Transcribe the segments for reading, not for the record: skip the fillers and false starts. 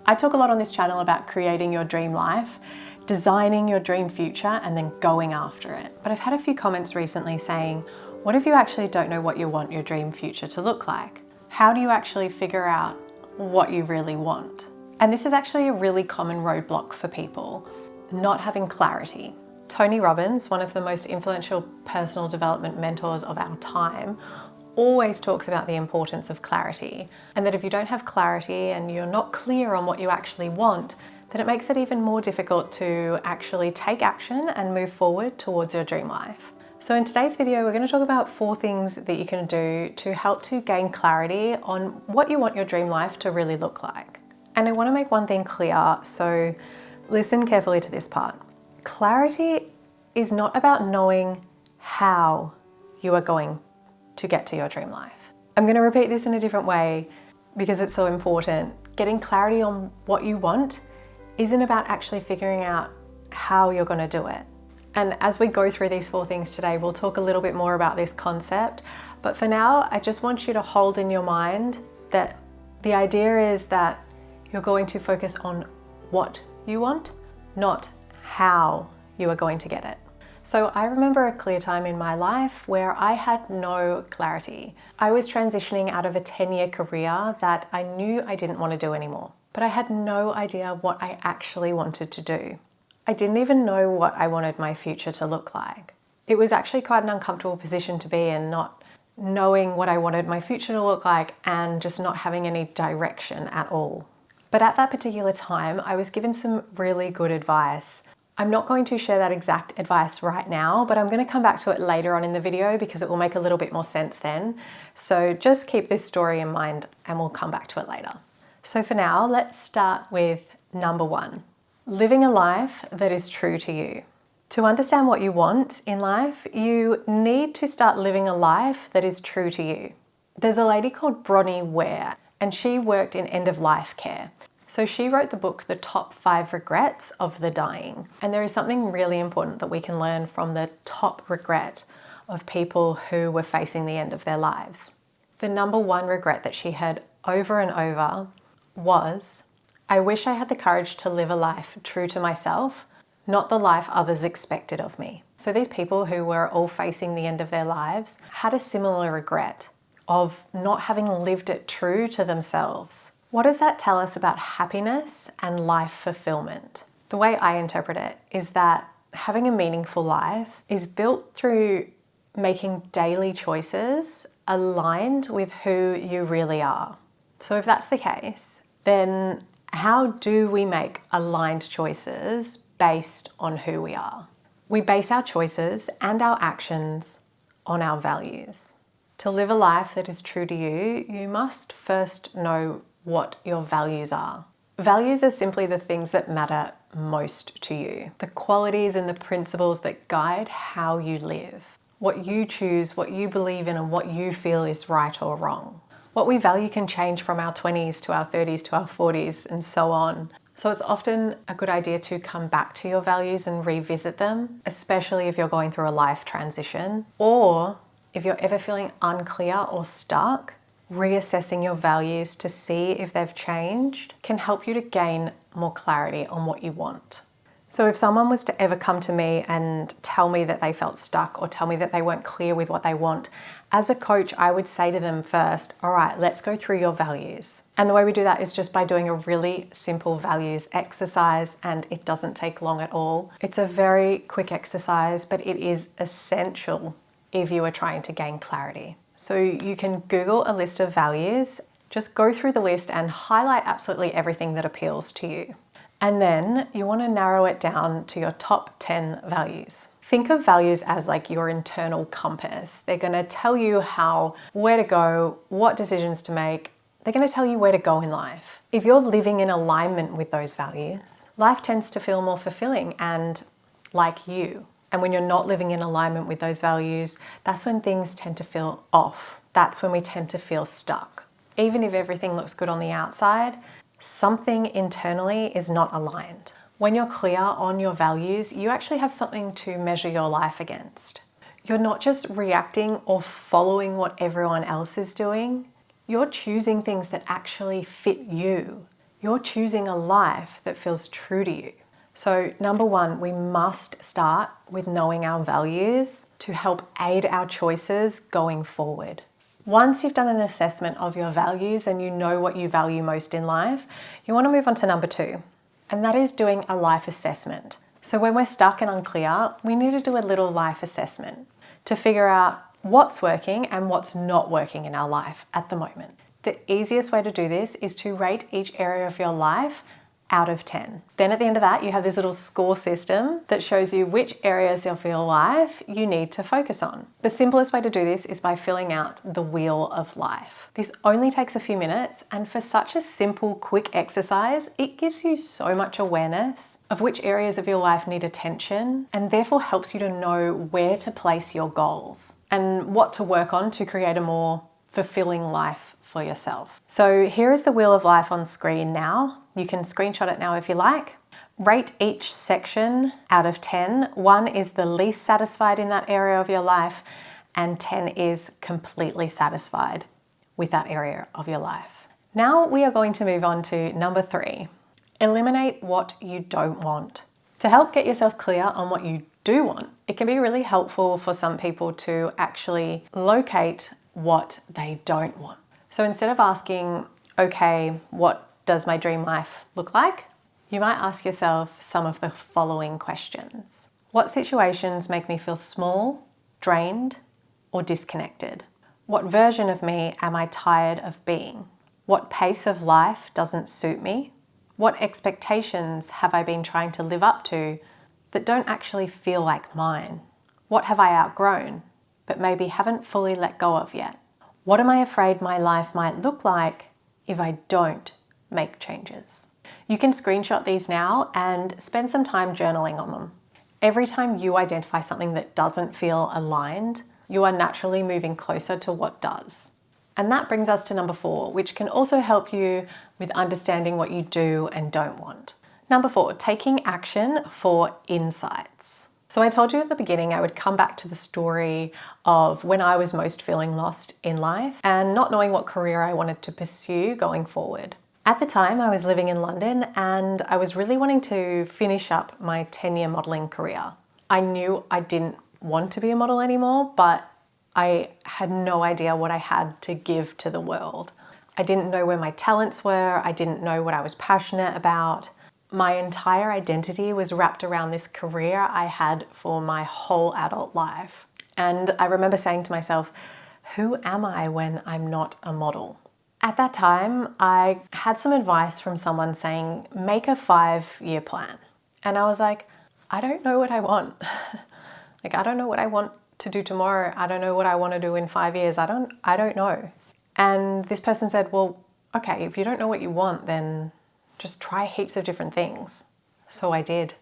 I talk a lot on this channel about creating your dream life, designing your dream future, and then going after it. But I've had a few comments recently saying, what if you actually don't know what you want your dream future to look like? How do you actually figure out what you really want? And this is actually a really common roadblock for people, not having clarity. Tony Robbins, one of the most influential personal development mentors of our time, always talks about the importance of clarity, and that if you don't have clarity and you're not clear on what you actually want, then it makes it even more difficult to actually take action and move forward towards your dream life. So in today's video, we're going to talk about 4 things that you can do to help to gain clarity on what you want your dream life to really look like. And I want to make one thing clear, so listen carefully to this part. Clarity is not about knowing how you are going to get to your dream life. I'm going to repeat this in a different way because it's so important. Getting clarity on what you want isn't about actually figuring out how you're going to do it. And as we go through these 4 things today, we'll talk a little bit more about this concept. But for now, I just want you to hold in your mind that the idea is that you're going to focus on what you want, not how you are going to get it. So I remember a clear time in my life where I had no clarity. I was transitioning out of a 10-year career that I knew I didn't want to do anymore, but I had no idea what I actually wanted to do. I didn't even know what I wanted my future to look like. It was actually quite an uncomfortable position to be in, not knowing what I wanted my future to look like and just not having any direction at all. But at that particular time, I was given some really good advice. I'm not going to share that exact advice right now, but I'm going to come back to it later on in the video because it will make a little bit more sense then. So just keep this story in mind and we'll come back to it later. So for now, let's start with number 1, living a life that is true to you. To understand what you want in life, you need to start living a life that is true to you. There's a lady called Bronnie Ware, and she worked in end-of-life care. So she wrote the book, The Top 5 Regrets of the Dying. And there is something really important that we can learn from the top regret of people who were facing the end of their lives. The number 1 regret that she had over and over was, I wish I had the courage to live a life true to myself, not the life others expected of me. So these people who were all facing the end of their lives had a similar regret of not having lived it true to themselves. What does that tell us about happiness and life fulfillment? The way I interpret it is that having a meaningful life is built through making daily choices aligned with who you really are. So if that's the case, then how do we make aligned choices based on who we are? We base our choices and our actions on our values. To live a life that is true to you, you must first know what your values are. Values are simply the things that matter most to you, the qualities and the principles that guide how you live, what you choose, what you believe in, and what you feel is right or wrong. What we value can change from our 20s to our 30s to our 40s and so on. So it's often a good idea to come back to your values and revisit them, especially if you're going through a life transition, or if you're ever feeling unclear or stuck. Reassessing your values to see if they've changed can help you to gain more clarity on what you want. So if someone was to ever come to me and tell me that they felt stuck or tell me that they weren't clear with what they want, as a coach, I would say to them first, all right, let's go through your values. And the way we do that is just by doing a really simple values exercise, and it doesn't take long at all. It's a very quick exercise, but it is essential if you are trying to gain clarity. So you can Google a list of values, just go through the list and highlight absolutely everything that appeals to you. And then you want to narrow it down to your top 10 values. Think of values as like your internal compass. They're going to tell you where to go, what decisions to make. They're going to tell you where to go in life. If you're living in alignment with those values, life tends to feel more fulfilling and like you. And when you're not living in alignment with those values, that's when things tend to feel off. That's when we tend to feel stuck. Even if everything looks good on the outside, something internally is not aligned. When you're clear on your values, you actually have something to measure your life against. You're not just reacting or following what everyone else is doing. You're choosing things that actually fit you. you're choosing a life that feels true to you. So number one, we must start with knowing our values to help aid our choices going forward. Once you've done an assessment of your values and you know what you value most in life, you want to move on to number two, and that is doing a life assessment. So when we're stuck and unclear, we need to do a little life assessment to figure out what's working and what's not working in our life at the moment. The easiest way to do this is to rate each area of your life out of 10. Then at the end of that, you have this little score system that shows you which areas of your life you need to focus on. The simplest way to do this is by filling out the wheel of life. This only takes a few minutes, and for such a simple, quick exercise, it gives you so much awareness of which areas of your life need attention, and therefore helps you to know where to place your goals and what to work on to create a more fulfilling life for yourself. So here is the wheel of life on screen now. You can screenshot it now if you like. Rate each section out of 10. 1 is the least satisfied in that area of your life, and 10 is completely satisfied with that area of your life. Now we are going to move on to number 3. Eliminate what you don't want. To help get yourself clear on what you do want, it can be really helpful for some people to actually locate what they don't want. So instead of asking, okay, what does my dream life look like? You might ask yourself some of the following questions. What situations make me feel small, drained, or disconnected? What version of me am I tired of being? What pace of life doesn't suit me? What expectations have I been trying to live up to that don't actually feel like mine? What have I outgrown, but maybe haven't fully let go of yet? What am I afraid my life might look like if I don't make changes? You can screenshot these now and spend some time journaling on them. Every time you identify something that doesn't feel aligned, you are naturally moving closer to what does. And that brings us to number 4, which can also help you with understanding what you do and don't want. Number 4, taking action for insights. So I told you at the beginning I would come back to the story of when I was most feeling lost in life and not knowing what career I wanted to pursue going forward. At the time, I was living in London and I was really wanting to finish up my 10-year modelling career. I knew I didn't want to be a model anymore, but I had no idea what I had to give to the world. I didn't know where my talents were. I didn't know what I was passionate about. My entire identity was wrapped around this career I had for my whole adult life. And I remember saying to myself, who am I when I'm not a model? At that time, I had some advice from someone saying, make a 5-year plan. And I was like, I don't know what I want. I don't know what I want to do tomorrow. I don't know what I want to do in 5 years. I don't know. And this person said, well, okay, if you don't know what you want, then just try heaps of different things. So I did.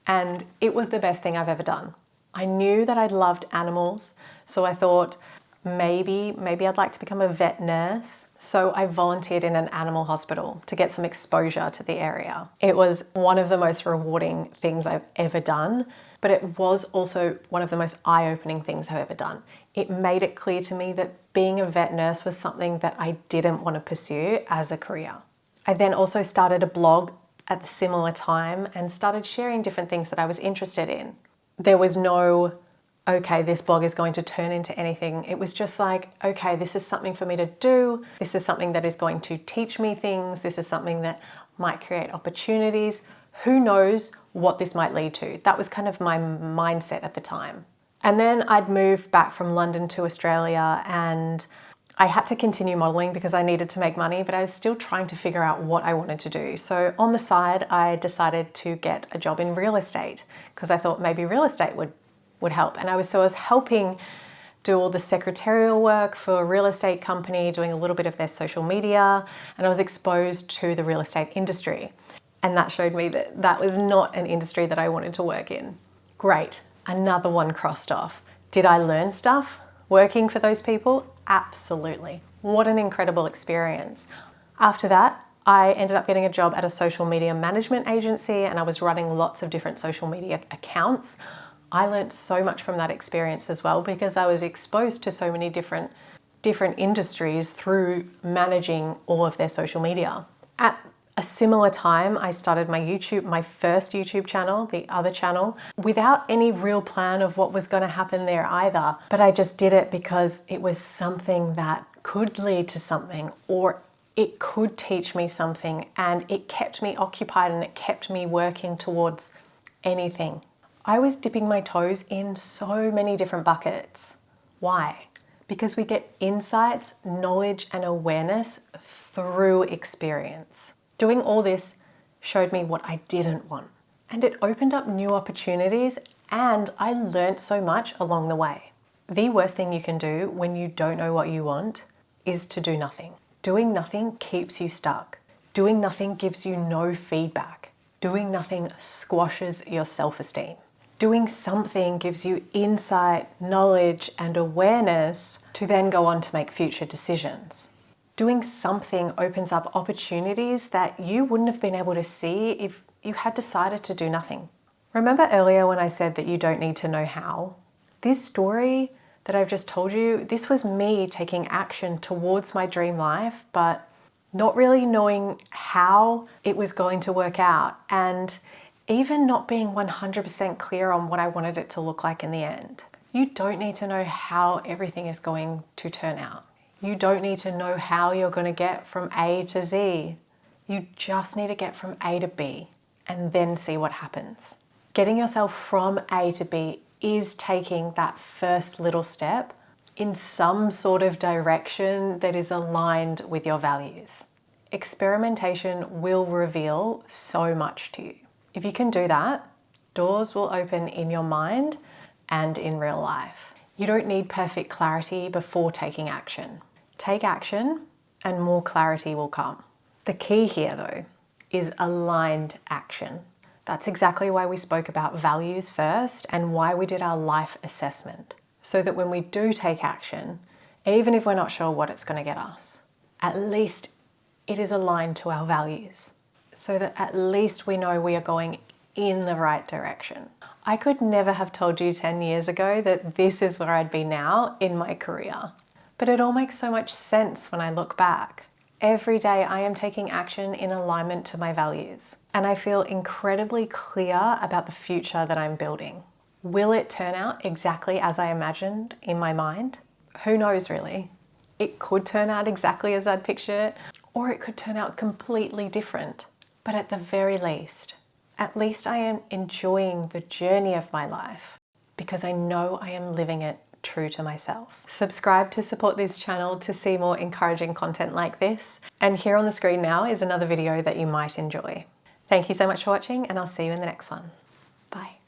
And it was the best thing I've ever done. I knew that I loved animals, so I thought maybe I'd like to become a vet nurse. So I volunteered in an animal hospital to get some exposure to the area. It was one of the most rewarding things I've ever done, but it was also one of the most eye-opening things I've ever done. It made it clear to me that being a vet nurse was something that I didn't want to pursue as a career. I then also started a blog at the similar time and started sharing different things that I was interested in. There was no, okay, this blog is going to turn into anything. It was just like, okay, this is something for me to do. This is something that is going to teach me things. This is something that might create opportunities. Who knows what this might lead to? That was kind of my mindset at the time. And then I'd moved back from London to Australia and I had to continue modeling because I needed to make money, but I was still trying to figure out what I wanted to do. So on the side, I decided to get a job in real estate because I thought maybe real estate would help. And I was helping do all the secretarial work for a real estate company, doing a little bit of their social media, and I was exposed to the real estate industry. And that showed me that that was not an industry that I wanted to work in. Great, another one crossed off. Did I learn stuff working for those people? Absolutely. What an incredible experience. After that, I ended up getting a job at a social media management agency and I was running lots of different social media accounts. I learned so much from that experience as well because I was exposed to so many different industries through managing all of their social media. At a similar time, I started my first YouTube channel, the other channel, without any real plan of what was going to happen there either. But I just did it because it was something that could lead to something, or it could teach me something, and it kept me occupied and it kept me working towards anything. I was dipping my toes in so many different buckets. Why? Because we get insights, knowledge, and awareness through experience. Doing all this showed me what I didn't want, and it opened up new opportunities, and I learned so much along the way. The worst thing you can do when you don't know what you want is to do nothing. Doing nothing keeps you stuck. Doing nothing gives you no feedback. Doing nothing squashes your self-esteem. Doing something gives you insight, knowledge, and awareness to then go on to make future decisions. Doing something opens up opportunities that you wouldn't have been able to see if you had decided to do nothing. Remember earlier when I said that you don't need to know how? This story that I've just told you, this was me taking action towards my dream life, but not really knowing how it was going to work out, and even not being 100% clear on what I wanted it to look like in the end. You don't need to know how everything is going to turn out. You don't need to know how you're going to get from A to Z. You just need to get from A to B and then see what happens. Getting yourself from A to B is taking that first little step in some sort of direction that is aligned with your values. Experimentation will reveal so much to you. If you can do that, doors will open in your mind and in real life. You don't need perfect clarity before taking action. Take action and more clarity will come. The key here though is aligned action. That's exactly why we spoke about values first and why we did our life assessment. So that when we do take action, even if we're not sure what it's going to get us, at least it is aligned to our values. So that at least we know we are going in the right direction. I could never have told you 10 years ago that this is where I'd be now in my career. But it all makes so much sense when I look back. Every day I am taking action in alignment to my values, and I feel incredibly clear about the future that I'm building. Will it turn out exactly as I imagined in my mind? Who knows really? It could turn out exactly as I'd pictured it, or it could turn out completely different. But at the very least, at least I am enjoying the journey of my life because I know I am living it true to myself. Subscribe to support this channel to see more encouraging content like this. And here on the screen now is another video that you might enjoy. Thank you so much for watching, and I'll see you in the next one. Bye.